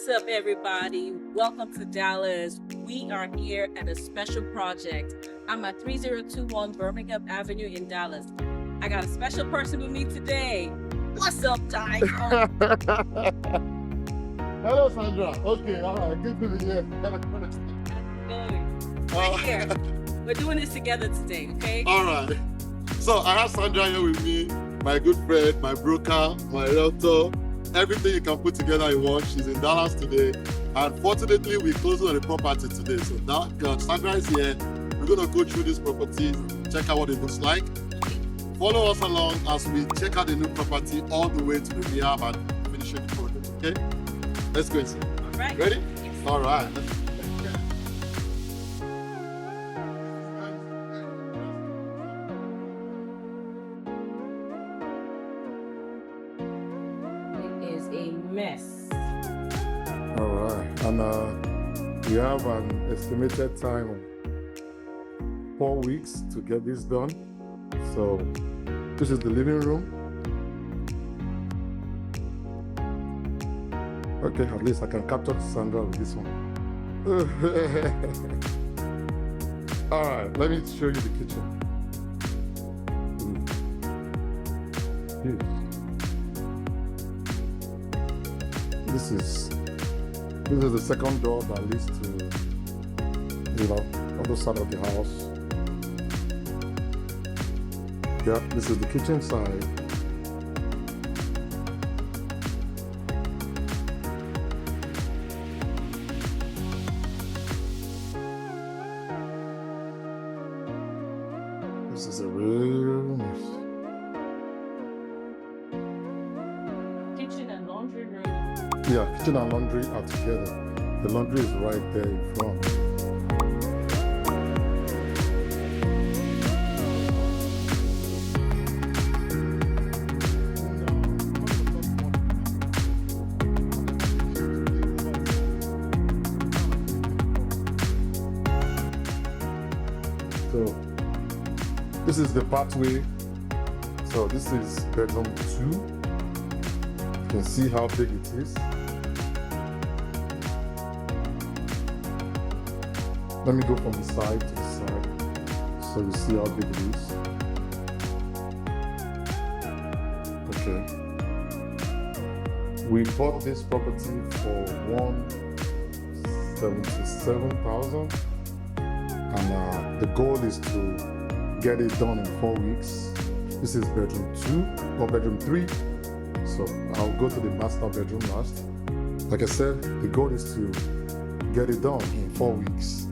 What's up, everybody? Welcome to Dallas. We are here at a special project. I'm at 3021 Birmingham Avenue in Dallas. I got a special person with me today. What's up, Ty? Hello, Sandra. Okay, all right, good to be here. We're here. We're doing this together today, okay? All right. So I have Sandra here with me, my good friend, my broker, my realtor, everything you can put together in one. She's in Dallas today. And fortunately, we're closing on the property today. So now Sandra is here. We're going to go through this property, check out what it looks like. Follow us along as we check out the new property all the way to the rehab and finishing the project, okay? Let's go inside. All right. Ready? Yes. All right. It is a mess. All right, and we have an estimated time of 4 weeks to get this done. So this is the living room. Okay, at least I can capture Sandra with this one. All right, let me show you the kitchen. Yes. This is the second door that leads to the other side of the house. Yeah, this is the kitchen side. This is a real nice. Kitchen and laundry room. Yeah, kitchen and laundry are together. The laundry is right there in front. So this is the pathway. So this is bedroom 2. You can see how big it is. Let me go from the side to the side so you see how big it is. Okay. We bought this property for $177,000, and the goal is to get it done in 4 weeks. This is bedroom 2 or bedroom 3. So I'll go to the master bedroom last. Like I said, the goal is to get it done in 4 weeks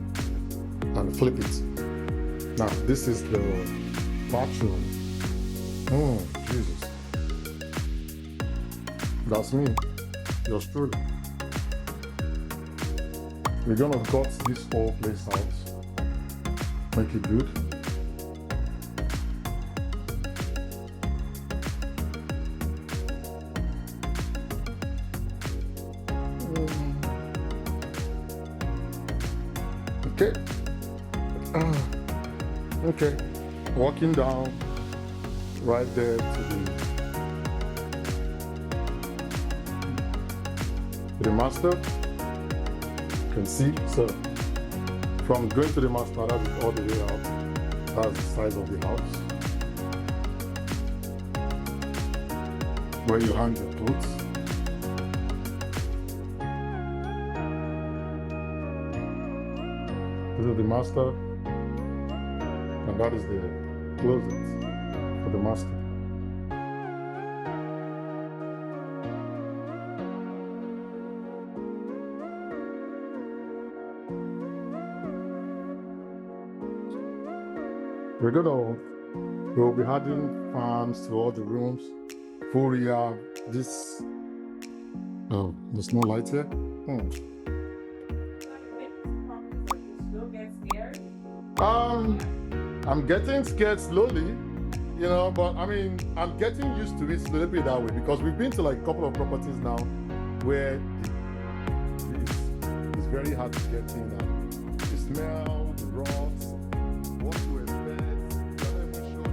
and flip it. Now, this is the bathroom. Oh, Jesus. That's me, yours truly. We're gonna gut this whole place out, make it good. Okay. Okay. Walking down right there to the master. You can see, so from going to the master, that is all the way out. That's the size of the house. Where you hang your clothes. This is the master, and that is the closet for the master. We'll be adding fans to all the rooms. Full rehab. This. Oh, there's no light here. I'm getting scared slowly, but I mean, I'm getting used to it slowly that way because we've been to like a couple of properties now where it's very hard to get in. The smell, the rocks, what to expect. You're not even sure.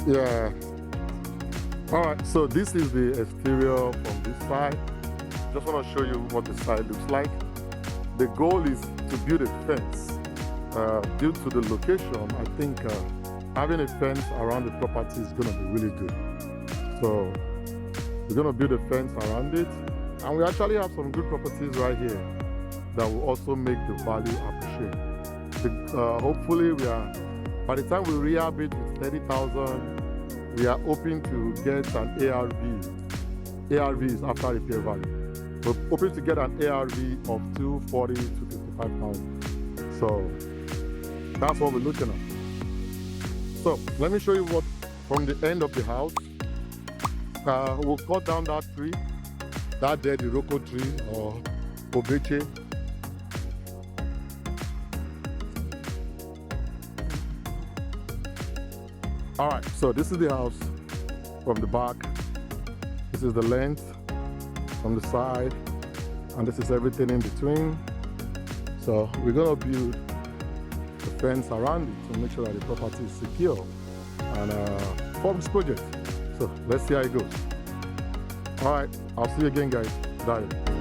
Yeah. All right, so this is the exterior from this side. Just want to show you what the side looks like. The goal is to build a fence. Due to the location, I think having a fence around the property is going to be really good. So we're going to build a fence around it, and we actually have some good properties right here that will also make the value appreciate. Hopefully, by the time we rehab it with 30,000, we are hoping to get an ARV. ARV is after repair value. We're hoping to get an ARV of 240 to 55,000. So that's what we're looking at. So let me show you what from the end of the house. We'll cut down that tree, that dead Iroko tree or Obeche. All right, so this is the house from the back. This is the length from the side, and this is everything in between. So we're gonna build a fence around it to make sure that the property is secure and for this project. So let's see how it goes. All right, I'll see you again, guys. Bye.